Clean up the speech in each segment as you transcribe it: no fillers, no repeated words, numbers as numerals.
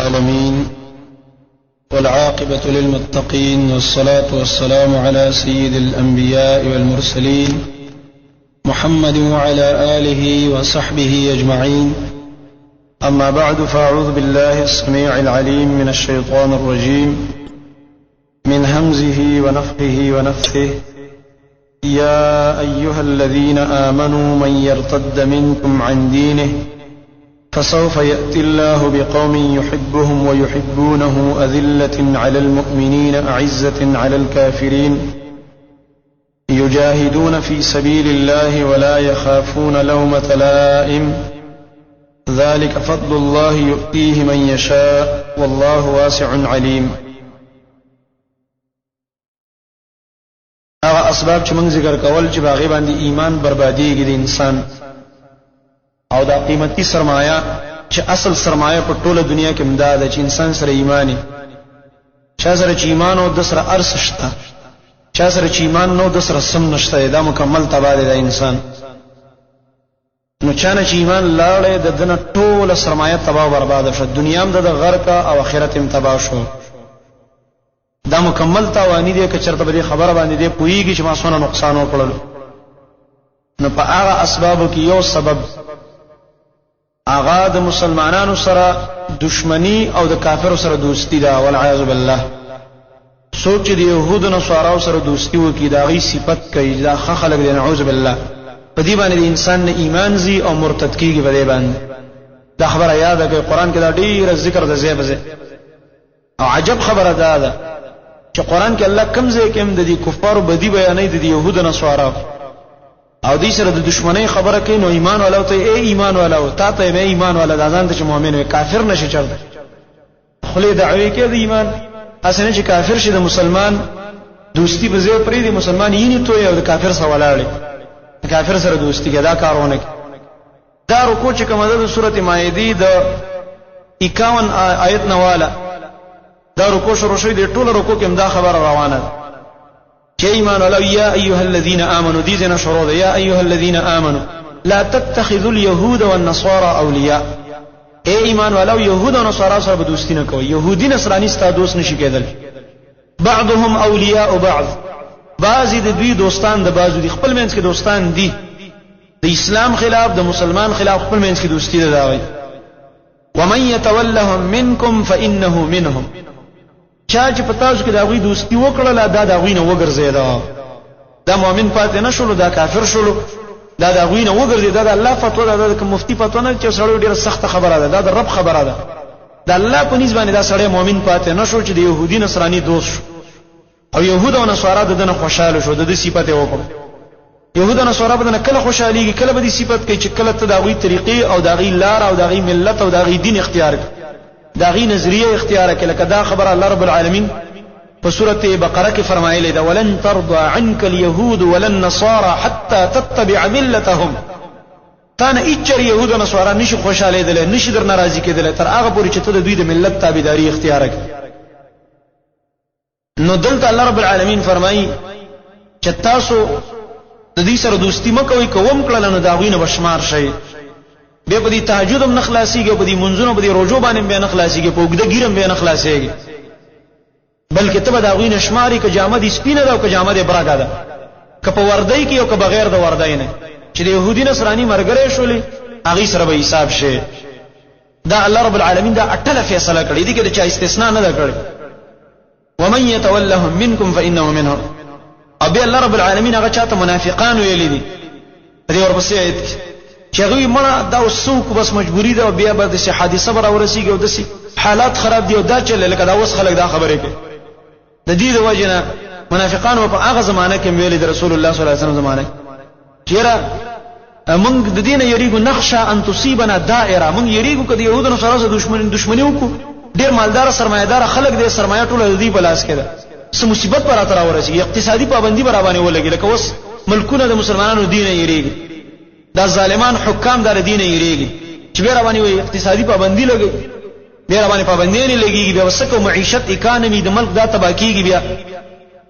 العالمين والعاقبة للمتقين والصلاة والسلام على سيد الأنبياء والمرسلين محمد وعلى آله وصحبه أجمعين. أما بعد، فأعوذ بالله السميع العليم من الشيطان الرجيم من همزه ونفخه ونفثه. يا أيها الذين آمنوا من يرتد منكم عن دينه فسوف يأتي الله بقوم يحبهم ويحبونه أذلة على المؤمنين أعزة على الكافرين يجاهدون في سبيل الله ولا يخافون لومة لائم ذلك فضل الله يؤتيه من يشاء والله واسع عليم. هغه اسباب چې موږ ذکر کول چې باغی باندې ایمان بربادیږي د انسان، او دا قیمتي سرمایه چې اصل سرمایه په ټوله دنیا کې امداد چې انسان سره ایمانی، چا سره چې ایمان او د سره ارس شته، چا سره چې ایمان نو د سره سم نشته، دا مکمل تباہ دی د انسان. نو چانه چې ایمان لاړې د دنه ټوله سرمایه تباہ او برباد شو، دنیا هم د غرق او آخرت هم تباہ شو. دا مکمل تاوانی دی که چرته به خبره باندې دی پویږي چې ما څونه نقصان وکړل. نو په هغه اسبابو کې یو سبب هغه د مسلمانانو سره دشمنی او د کافرو سره دوستی ده، والعیاذ بالله. سوچ دی يهود او نصارا سره دوستی وکي، دا غي صفت کوي، دا خلق دی، نعوذ بالله. په دې باندې انسان نه ایمان زی او مرتد کیږي په دې باندې. دا خبره یاد کړئ، قران کې دا ډیر ذکر د زیبزه او عجب خبره ده چې قران کې الله کوم ځای کې هم د دې کفارو بدی بیانې د يهود او نصارا او دې سره د دشمنی خبره کوي. نو ایمان ولو ته ای ایمان ولو تا ته به ایمان ولدا ځان ته چې مؤمن وي، کافر نشي چرته خلی دعوی کې د ایمان اسنه چې کافر شي د مسلمان دوستی به زه پرې د مسلمان یې ته او د کافر سره ولاړ، کافر سره دوستی کې دا کارونه دا رکوع چې کومه د سورته مائده د 51 آیت نواله دا رکوع شروع شوی دی، ټول رکوع کې دا خبر روانه چې ایمان ولو یا ایها الذین آمنوا دي زنه شروع ده، یا ایها الذین آمنوا لا تتخذوا اليهود والنصارى اولیاء. ای ایمان ولو يهود او نصارا سره دوستی نه کوي، يهودي نصراني ستاسو دوست نشي کېدل. بعضهم اولیاء بعض، بعضی د دوی دوستان د بعضو دي، خپل منځ کې دوستان دي، د اسلام خلاف د مسلمان خلاف خپل منځ کې دوستی ده داوي. ومن يتولهم منكم فانه منهم، چا چې پتا شو کې دا غوي دوستی وکړه دا غوي نه وګرځیدا، دا مؤمن پاتې نشول، دا کافر شول، دا غوي نه وګرځیدا. دا الله فتوا ده، دا مفتی فتوا نه چې سړی ډیره سخت خبره ده، دا رب خبره ده. دا الله په نسبت باندې دا سړی مؤمن پاتې نشو چې د يهودي نصراني دوست شو، او يهود او نصارا دنه خوشاله شو، د دې صفت وکړه. يهود او نصارا بدنه کله خوشاليږي، کله به دې صفت کوي چې کله ته دا غوي طریقې او دا غي لار او دا غي ملت او دا غي دین اختیار کړي، دا غي نظریه اختیار کړي. لکه دا خبر الله رب العالمین په سورته بقره کې فرمایلی دا ولن ترضى عنك اليهود ولا النصارى حتى تتبع ملتهم. تانه اچر يهود او نصارا نشي خوشاله دي، نشي در ناراضي کېدل تر هغه پورې چې ته د دوی د ملت تابعداري اختیار کړي. نو دلته الله رب العالمین فرمایي چې تاسو د دې سره دوستی مکوئ، کوم کړل نو دا غوینه بشمار شي، به په دې تهجد هم نخلاصيږي، په دې منځونو په دې روزو باندې به نخلاصيږي، په وګړه ګیرم به نخلاصيږي، بلکې ته به دا غوینه شماري ک جامه دې سپینه ده او ک جامه دې برګه ده، ک په وردی کې او ک بغیر د وردی نه، چې د يهودي نصراني مرګره شولې هغه سره به حساب شي. دا الله رب العالمین دا اټله فیصله کړې دي کې د چا استثناء نه ده کړې. ومن يتولهم منكم فانه منهم. ابي الله رب العالمین هغه چاته منافقان ویلي دي دې ورپسې آیت چې هغه مړه دا وسوک بس مجبوری ده، او بیا به د حادثه بر ورسیږي او د حالات خراب دي او دا چل لکه دا وس خلک دا خبره کوي. د دې د وجنه منافقان په هغه زمانه کې ویلي د رسول الله صلی الله علیه وسلم زمانه چیرې موږ د دینه یریګو نخشا ان تصيبنا دائره، موږ یریګو کدی يهودانو سره دښمنی وکړو، ډیر مالدار سرمایدار خلک دې سرمایه ټوله دې بلاس کړه، سم مصیبت پر اتر ورسیږي، اقتصادي پابندي بر باندې ولګي، لکه اوس ملکونه د مسلمانانو دینه یریږي، دا ظالمان حکام دار دینه یریږي چې بیر باندې وي اقتصادي پابندي لګي، بیر باندې پابندي نه لګيږي، بیا وسکه معیشت اکانومي د ملک دا تباکیږي، بیا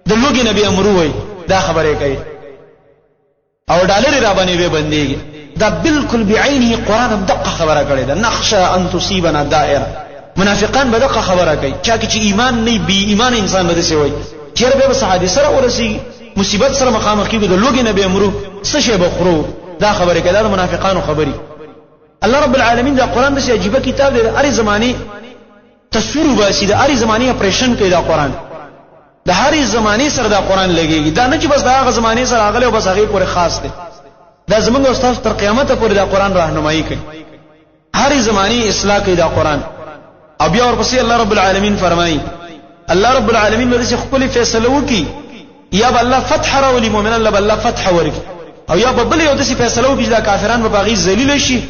د لوګي نبی امرو وي دا خبره کوي او ډالر را باندې به بنديږي. دا بالکل بعینه قران دقه خبره کړې ده، نخشى ان تصيبنا دائره، منافقان به دغه خبره کوي چا چې ایمان نه بي ایمان انسان به څه وای چیرې به صحابه سره ورسی مصیبت سره مخامخ کیږي د لوګي نه به امرو څه شی بخرو دا خبره کوي دا منافقانو خبري الله رب العالمین دا قران د عجیب کتاب دی هر زماني تصویر واسي د هر زماني اپریشن کوي دا قران د هر زماني سره دا قران لګيږي دا نه چې بس دا هغه زماني سره اغله او بس هغه پورې خاص دی دا زمونږ استاد تر قیامت پورې دا قران راهنمایي کوي هر زماني اصلاح کوي دا قران او بیا ورپسې الله رب العالمین فرمایي الله رب العالمین به خپل فیصله وکي یا الله فتح راولي مؤمنان له الله فتح ورکي او یا بل یو د فیصله وکي دا کافران به باغی ذلیل شي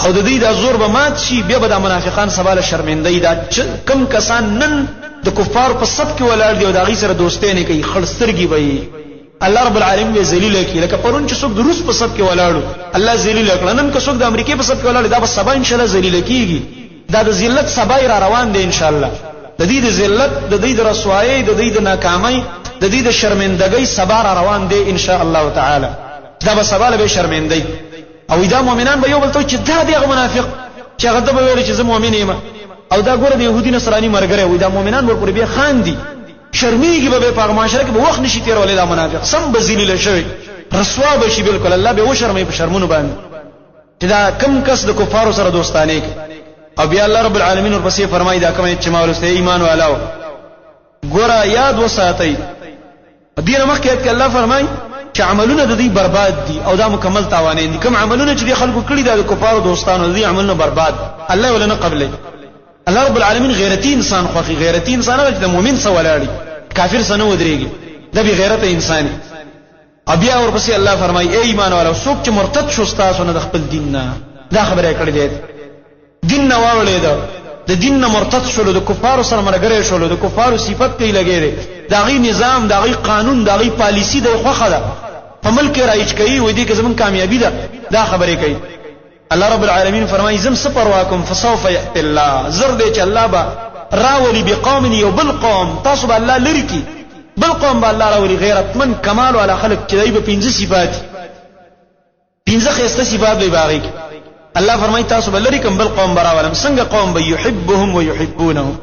او د دې د زور به مات شي بیا به د منافقان سباله شرمندګي دا کم کسان نن د کفار په صف کې ولاړ دي او دا غي سره دوستۍ نه کوي خړسترګي وي الله رب العالمین به ذلیل کوي لکه پرون چې څوک د روس په صف کې ولاړو الله ذلیل کړ نن که څوک د امریکای په صف کې ولاړ دا به سبا ان شاء الله ذلیل کیږي دا د ذلت سبا را روان دي ان شاء الله د دې د ذلت د دې د رسوایی د دې د ناکامۍ د دې د شرمندګۍ سبا را روان دي ان شاء الله تعالی دا به سبا له شرمندۍ او دا مؤمنان به یو بل ته چې دا دغه منافق چې هغه د ویل چې زه مؤمن یم او دا ګوره د يهودي نصراني مرګره وي دا مؤمنان ورپورې به خاندي شرمېږي به په معاشره کې به وخت نشي تیرولې دا منافق سم بذلیل شوی رسوا به شي بالکل الله به و شرمې په شرمونو باندې چې دا کم کس د کفارو سره دوستانه کوي او بیا الله رب العالمین ورپسې فرمایي دا کوم چې مولسته ایمان والو ګوره یاد وساتئ دینه مخکې کې الله فرمایي چې عملونه د دې برباد دي او دا مکمل تاوانین دي کوم عملونه چې خلکو کړی دا د کفارو دوستانو دي عملونه برباد الله ولنه قبلې الله رب العالمین غیرتی انسان خوخي غیرتی انسان او د مؤمن سره ولاړی کافر سره نه ودرېږي د به غیرت انساني بیا ورپسې الله فرمایي ای ایمان والو څوک چې مرتد شو تاسو نه د خپل دین نه دا خبره کړې ده دین نه واولې ده د دین نه مرتد شول د کفارو سره مرګره شول د کفارو صفت کوي لګېره داغي نظام داغي قانون داغي پالیسی د خوخه ده په ملک رایج کوي وې دي که زمون کامیابی ده دا خبره کوي الله رب العالمین فرمایي زم سپر واکم فسوف یأتی الله زر دې چې الله با راولي بقوم یوبل قوم تاسو به الله لری کی بل قوم به الله راولي غیرتمن کمال ولا خلق چې دای په 15 صفات 15 خسته صفات به باغی الله فرمایي تاسو به لری کوم بل قوم براولم څنګه قوم به يحبهم ويحبونه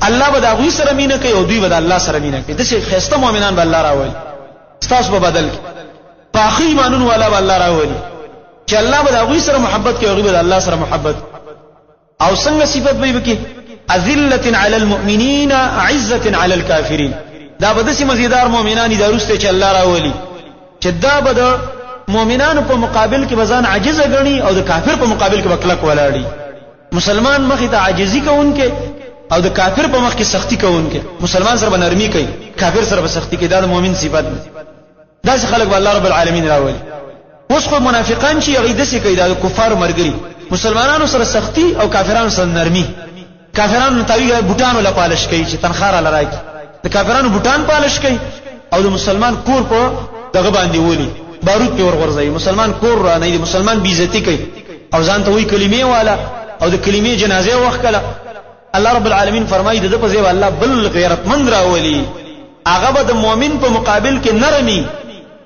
الله به دا غوي سره مینه کوي او دوی به الله سره مینه کوي دغه خسته مؤمنان به الله راولي تاسو به بدل باقی ایمانون والا به الله راولي چې الله به دا غوي سره محبت کوي او غوي به الله سره محبت او څنګه صفات به وکي اذله علی المؤمنین عزه علی الکافرین دا به د مزیدار مؤمنان د رسته چې الله راولي چې دا به د مؤمنانو په مقابل کې بزان عاجز غني او د کافر په مقابل کې وکلک ولاړی مسلمان مخې ته عاجزي کوونکې او د کافر په مخ کې سختی کوونکې مسلمان سره نرمي کوي کافر سره سختی کوي دا د مؤمن صفات دا چې خلق الله رب العالمین راولي اوس خو منافقان چې هغه دسي کوي دا د کفار مرګري مسلمانانو سره سختی او کافرانو سره نرمي کافرانو تاوی بوټانو لا پالش کوي چې تنخوار لراکي د کافرانو بوټان پالش کوي او د مسلمان کور په دغه باندې ولي بارود په ورغورځي مسلمان کور را نه دي مسلمان بی عزتی کوي او ځان ته وی کلمې والا او د کلمې جنازه وخت کله الله رب العالمین فرمایي د په ځای الله بل غیرتمند راولي هغه به د مؤمن په مقابل کې نرمي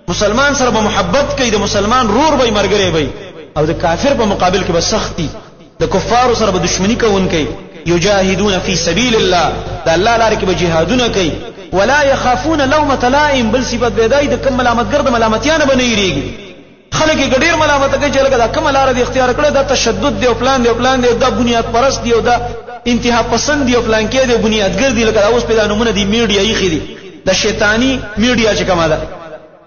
مسلمان سره به محبت کوي د مسلمان رور به مرګري وي او د کافر په مقابل کې به سختی د کفار سره به دښمنی کوونکي یجاهدون فی سبیل الله د الله لپاره کې به جهادونه کوي ولا يخافون لومة لائم بل صفات بدای د کوم ملامتګر د ملامتیانه بنېریږي خلک یې ډېر ملامت کوي چې لکه دا کوم لار دی اختیار کړی دا تشدد دی او پلان دی دا بنیاد پرست دی او دا انتها پسند دی او پلان کې دی بنیادګر دی لکه اوس په نمونه دی میډیا یې خېدي د شیطانی میډیا چې کومه ده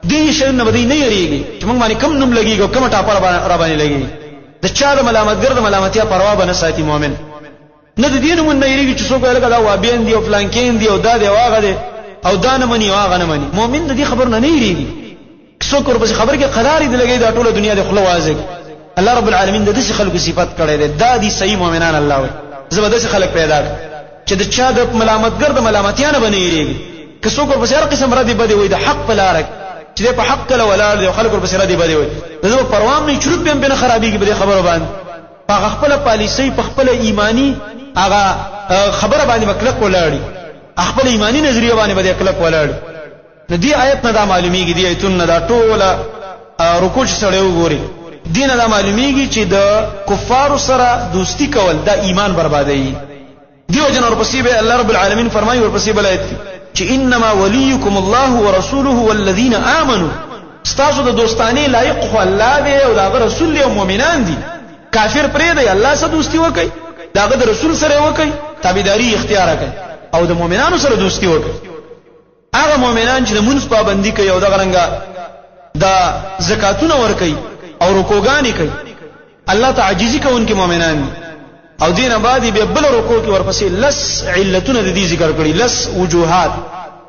دې شی نه بدی نه یریږي چې موږ باندې کم نوم لګیږي کوم ټاپر را باندې لګیږي د چا د ملامتګر د ملامتیا پروا بنه ساتي مؤمن نه د دین مون نه یریږي چې څوک لکه دا وابین دی او پلان کې دی او دا دی واغه دی او دا نه مني واغه نه مني مؤمن د دې خبر نه یریږي څوک ورپسې خبر کې قرار دی لګي دا ټوله دنیا د خلوازه الله رب العالمین د دې خلکو صفات کړي دي دا دي صحیح مؤمنان الله وي زبردست خلک پیدا چې د چا د ملامتګر د ملامتیانه بنې یریږي که څوک ورپسې هر قسم را دي بده وي د حق په لار چې په حق کله ولال دی خلک ورپسې را دي بده وي زه پروام نه چروپ بهم بنه خرابيږي به خبره باندې په خپل پالیسي په خپل ایمانی هغه خبره باندې وکړه کولاړي خپل ایمانی نظریه باندې بده کلک ولاړ د دې آیت نه دا معلومیږي دی ایتون نه دا ټوله رکوع سره وګوري دین دا معلومیږي چې د کفار سره دوستی کول دا ایمان بربادوي. دیو جن ورپسې به الله رب العالمین فرمایي ورپسې بلایت چې انما وليكم الله ورسوله والذین آمنوا، ستاسو د دوستانی لایق خو الله دی او دا رسول او مؤمنان دي. کافر پرې دی الله سره دوستی وکي، دا د رسول سره وکي، تابعداري اختیار کړي او د مؤمنانو سره دوستی وکي. هغه مؤمنان چې د منځ پابندي کوي او د غرنګا د زکاتونه ور کوي او رکوګانی کوي، الله تعجزي کوونکي مؤمنان دي. او دین بعد به بل رکوع کې ورپسې لس علتونه د دې ذکر کړي، لس وجوهات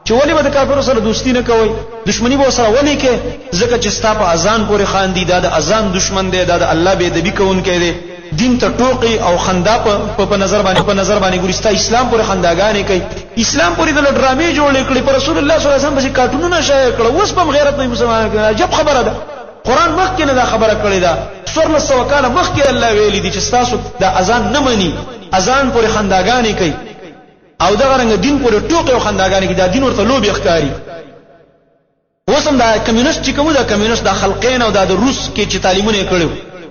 چې ولې به د کافرو سره دوستی نه کوي، دښمنی به سره ولې کې، ځکه چې ستا په اذان پورې خاندي، دا د اذان دشمن دی، دا د الله به ادبی کوونکی دی، دین ته ټوقي او خندا په نظر باندې ګوري، ستا اسلام پورې خنداګانې کوي، اسلام پورې د ډرامې جوړې کړې، پر رسول الله صلی الله علیه وسلم باندې کارټونونه شایع کړه، اوس په غیرت نه مسلمان کړه. عجب خبره ده، قران مخکې نه دا خبره کړې ده، سورله سو کاله مخکې الله ویلي دي چې تاسو د اذان نه مني، اذان پورې خنداګانې کوي او دا رنګ دین پورې ټوکې او خنداګانې کوي، دا دین ورته لوبي ښکاری. اوس هم دا کمیونست چې کوم دا کمیونست د خلقین او د روس کې چې تعلیمونه کړو،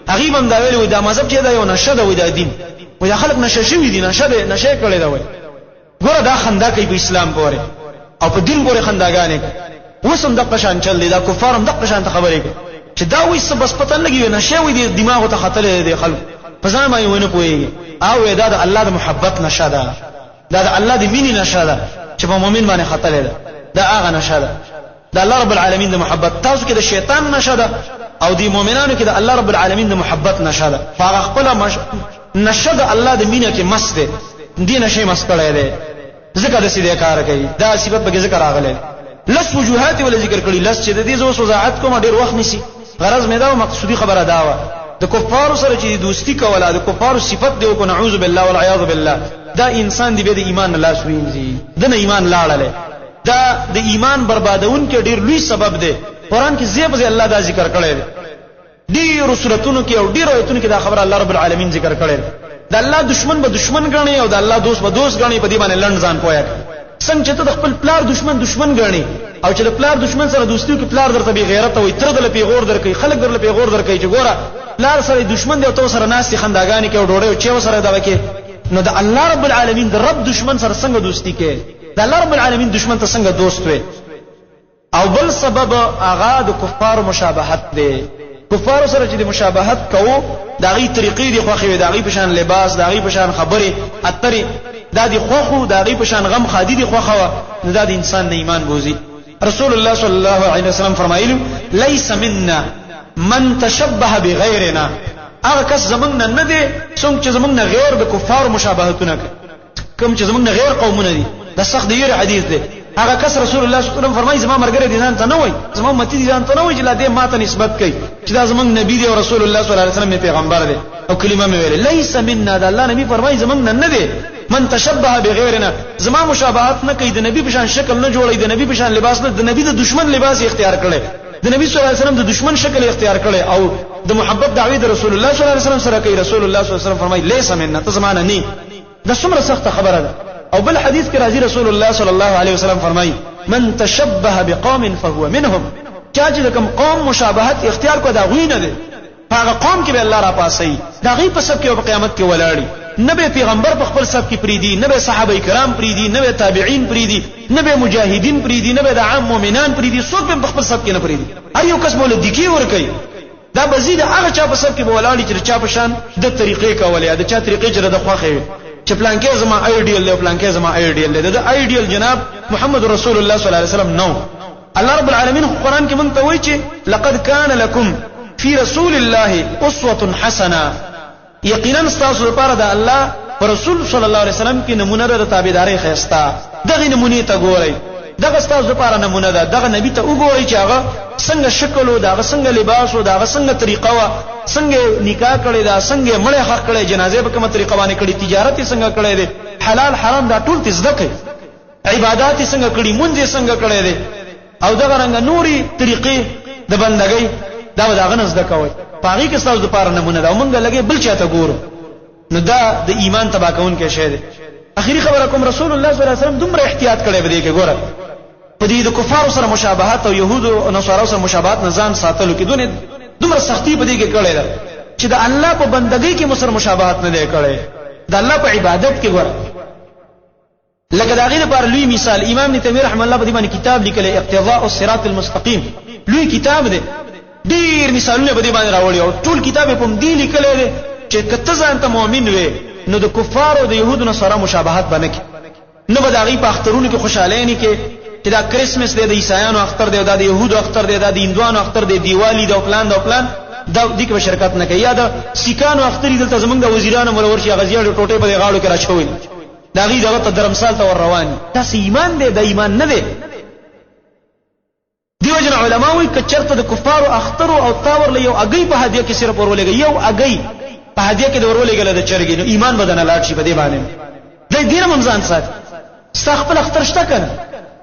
هغه هم دا ویلي دا مذهب چې دا یو نشه ده، وای دا دین وای خلک نشه شوی دي، نشه کړي دا وای. ګوره دا خندا کوي په اسلام پورې او په دین پورې خنداګانې کوي. اوس هم د قشان چل دي، دا کفار هم د قشان ته خبرې کوي چې دا وای څه بس پته نه لګي، نشه وي دي، دماغ ته خطر دی خلک په ځان باندې ونه پوي. او دا د الله د محبت نشه ده، دا د الله د مینې نشه ده چې په مؤمن باندې خطر ده، دا هغه نشه ده د الله رب العالمین د محبت. تاسو کې د شیطان نشه ده او د مؤمنانو کې د الله رب العالمین د محبت نشه ده. هغه خپل نشه د الله د مینې کې مست ده، دې نشه مست کړی دی، ذکر د سیده کار کوي، دا صفت به ذکر راغلی. لس وجوهات ول ذکر کړي، لس چې د دې زو وضاحت کوم ډیر وخت نسی، غرض مې دا مقصودی خبره دا و د کفارو سره چې دوستی کوله، د کفارو صفت دی او نعوذ بالله والعیاذ بالله، دا انسان دی به د ایمان الله سوینځي، د نه ایمان لاړل، دا د ایمان بربادون کې ډیر لوی سبب دی. قران کې زیب زی الله دا ذکر کړی دی، ډیر سوراتونو کې او ډیر آیتونو کې دا خبره الله رب العالمین ذکر کړی دی. د الله دشمن به دشمن ګڼي او د الله دوست به دوست ګڼي، په دې باندې لند ځان پوهه. څنګه چې ته د خپل پلار دشمن ګڼي او چې د پلار دشمن سره دوستی کې پلار درته بی غیرت وي، تر دل پیغور درکې، خلک درل پیغور درکې چې ګوره پلار سره دشمن دی او تو سره ناستي خنداګانی کې او ډوړې او چې سره دا وکي. نو د الله رب العالمین د رب دشمن سره څنګه دوستی کې، د الله رب العالمین دشمن ته څنګه دوست وي. او بل سبب هغه د کفار مشابهت دی، کفار سره چې د مشابهت کوو داغي طریقې دی خوخي، داغي پشان لباس، داغي پشان خبره اترې، دا دی خوخو، داغي پشان غم خادي دی خوخه، نو دا د انسان د ایمان بوزي. رسول الله صلی الله علیه وسلم فرمایلی لیس منا من تشبه بغیرنا، هغه کس زمونږ نه دی څنګه چې زمونږ نه غیر د کفار مشابهتونه کوي، کوم چې زمونږ نه غیر قومونه دي، دا سخت دی حدیث دی. هغه کس رسول الله صلی الله علیه وسلم فرمایي زما مرګره دي ځان ته نه وای، زما امتی دي ځان ته نه وای چې لا دې ماته نسبت کوي چې دا زمونږ نبی دی او رسول الله صلی الله علیه وسلم پیغمبر دی او کلمه مې ویل. لیس منا، دا الله نبی فرمایي زمونږ نه دی. من تشبه بغیرنا، زما مشابهت نه کوي، د نبی په شان شکل نه جوړي، د نبی په شان لباس نه، د نبی د دشمن لباس اختیار کړي، د نبی صلی الله علیه وسلم د دشمن شکل اختیار کړي او د محبت دعوی د رسول الله صلی الله علیه وسلم سره کوي. رسول الله صلی الله علیه وسلم فرمایي لیس منا، ته زمانه نه. دا څومره سخت خبره ده. او بل حدیث کې راځي رسول الله صلی الله علیه وسلم فرمایي من تشبه بقوم فهو منهم، چا چې کوم قوم مشابهت اختیار کو دا غوی نه دي، هغه قوم کې به الله را پاسي، دا غي په سب کې او قیامت کې ولاړی. نبی پیغمبر په خپل سب کې پریدي، نبی صحابه کرام پریدي، نبی تابعین پریدي، نبی مجاهدین پریدي، نبی د عام مؤمنان پریدي، څوک په خپل سب کې نه پریدي. ایو کس مولا دکی ور کوي، دا بزید هغه چا په سب کې ولاړی چې چا په شان د طریقې کولې، د چا طریقې چې د خوخه چې پلان کې زما ایډیل دی، پلان کې زما ایډیل دی، د ایډیل جناب محمد رسول الله صلی الله علیه وسلم نو. الله رب العالمین قرآن کې مونږ ته وایي چې لقد کان لکم فی رسول الله اسوه حسنه، یقینا تاسو لپاره د الله رسول صلی الله علیه وسلم کې نمونه د تابعداري خيستا، دغه نمونه ته ګورئ، دغه تاسو لپاره نمونه ده، دغه نبی ته وګورئ چې هغه څنګه شکل او دغه څنګه لباس او دغه څنګه طریقه وا، څنګه نکاح کړي دا، څنګه مړی حق کړي، جنازه په کومه طریقه باندې کړي، تجارت څنګه کړي دي، حلال حرام دا ټول تزدکه، عبادت څنګه کړي، مونږ څنګه کړي دي، او دغه رنګ نوري طریقې د بندګۍ دا دغه نزد کوي. پاغي کې تاسو لپاره نمونه ده، مونږ لګي بل چاته ګورو، نو دا د ایمان تبا کون کې شه ده. اخیری خبره کوم رسول الله صلی الله علیه وسلم دومره احتیاط کړي بده کې ګوره، په دې د کفارو سره مشابهت او يهودو او نصارو سره مشابهت نظام ساتلو کې دومره سختی په دې کې کړې ده چې د الله په بندګۍ کې مسر مشابهت نه دی کړې د الله په عبادت کې ګور لکه دا غیر پر لوی مثال امام ابن تیمیه رحم الله په دې باندې کتاب لیکلی اقتضاء الصراط المستقیم لوی کتاب دی ډیر مثالونه په دې باندې راوړي او ټول کتاب په دې لیکلی دی چې کته ځان ته مؤمن وي نو د کفارو د يهودو سره مشابهت باندې نه به دا غي په اخترونو کې خوشاله نه کې چې دا کریسمس دی د عیسایانو اختر دی دا د يهودو اختر دی دا د هندوانو اختر دی دیوالی دا پلان دا دې کې شرکت نه کوي یا د سیکانو اختر دلته زمونږ د وزیرانو ملور شي غزیاړو ټوټه په غاړو کې راچوي دا غي دغه ته درمسال ته ور روان دا ایمان دی د ایمان نه دی دیو جن علماوی کچرته د کفارو اختر او تاور له یو اگئی په هدیه کې صرف ورولېږي یو اگئی په هدیه کې ورولېږي د چرګې نو ایمان بدن لاړ شي په دې باندې د دین ممزان سات استغفر اختر شته کنه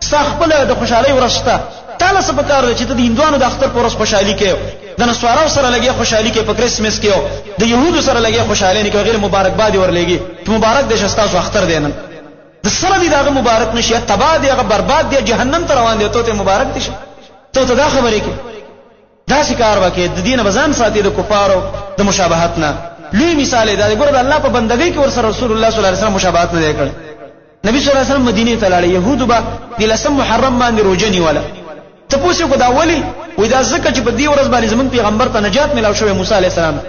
استغفر د خوشالۍ ورسته تعالی سبحانه چې د هندوانو د اختر پر ورځ خوشالي کوي د نسوارو سره لګي خوشالي کوي په کریسمس کې د يهودو سره لګي خوشالي نه کوي غیر مبارکباد ورلېږي چې مبارک دې شستاسو اختر دینن د سره دې دغه مبارک نشي تبا دې هغه برباد دې جهنم ته روان دي ته مبارک دي ته دا خبرې کې دا شکار وکي د دین بزان ساتي د کفارو د مشابهت نه لوی مثال دی دا ګور د الله په بندګۍ کې ورسره رسول الله صلی الله علیه وسلم مشابهت نه کړ نبی صلی الله علیه وسلم مدینه ته لاړ يهودو با د لسم محرم باندې روزنی ولا ته پوښتنه کو دا ولی وې دا ځکه چې په دې ورځ باندې زمون پیغمبر ته نجات ملاو شوی موسی علیه السلام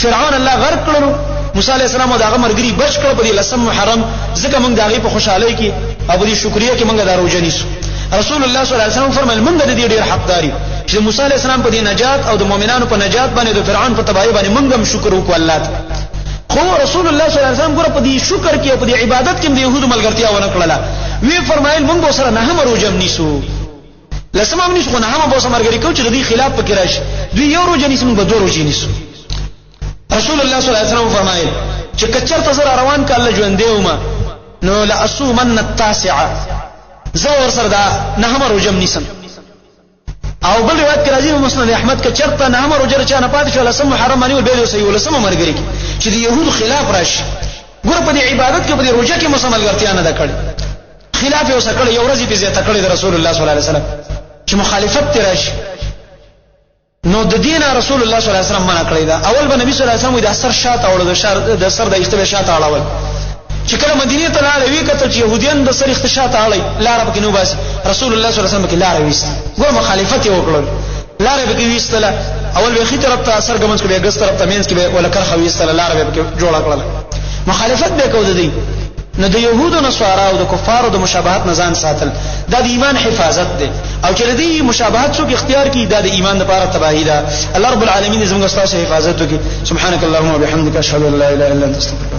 فرعون الله غرق کړو موسی علیه السلام او داغه مرګري بچ کړ په دې لسم محرم ځکه موږ داغه په خوشحالۍ کې او دې شکریا کې موږ دا روزنی سو رسول الله صلی الله علیه وسلم فرمایل موږ د دې ډیر حقداري چې موسی علیه السلام په دې نجات او د مؤمنانو په نجات باندې د فرعون په تباہی باندې موږ هم شکر وکړو الله ته خو رسول الله صلی الله علیه وسلم ګره په دې شکر کې او په دې عبادت کې د يهودو ملګرتیا ونه کړله وی فرمایل موږ سره نه هم روزم نیسو لسم هم نیسو نه هم به سره مرګري کو چې د دې خلاف پکې راشي دوی یو روزه نیسو موږ به دوه روزې نیسو رسول الله صلی الله علیه وسلم فرمایل چې کچرته زرا روان ک الله ژوند دیوما نو لا اصومن التاسعه زور سره دا نه هم روزم نیسم او بل روایت کې راځي مسند احمد کې چرته نه هم روزه چا نه پاتې شو لسم محرم باندې به له سيو لسم مرګري چې د يهودو خلاف راشي ګور په دې عبادت کې په دې روزه کې مسلمان ګرځیا نه کړي خلاف یو سکړ یو ورځ په زیاته کړی د رسول الله صلی الله علیه وسلم چې مخالفت تر راشي نو د دین رسول الله صلی الله علیه وسلم منع کړی دا اول به نبی صلی الله علیه وسلم د اثر شاته اورل د سر د اشتباه شاته اړول چې کله مدینه ته لاړ وی کته چې يهوديان د سر اختشاته اړي لار په کې نو باسي رسول الله صلی الله علیه وسلم کې لار وېست ګور مخالفت یې وکړل لار به کې وېستله اول به خې طرف ته اثر ګمنځ کې به ګس طرف ته مینس کې به ولکر خو وېستله لار به کې جوړ کړل مخالفت به کو دي نو د يهودو نصارا او د کفارو د مشابهت نزان ساتل دا د ایمان حفاظت ده او چې د دې مشابهت څوک اختیار کړي دا د ایمان لپاره تباہی ده الله رب العالمین زموږ ستاسو حفاظت وکړي سبحانك اللهم وبحمدك اشهد ان لا اله الا انت استغفرك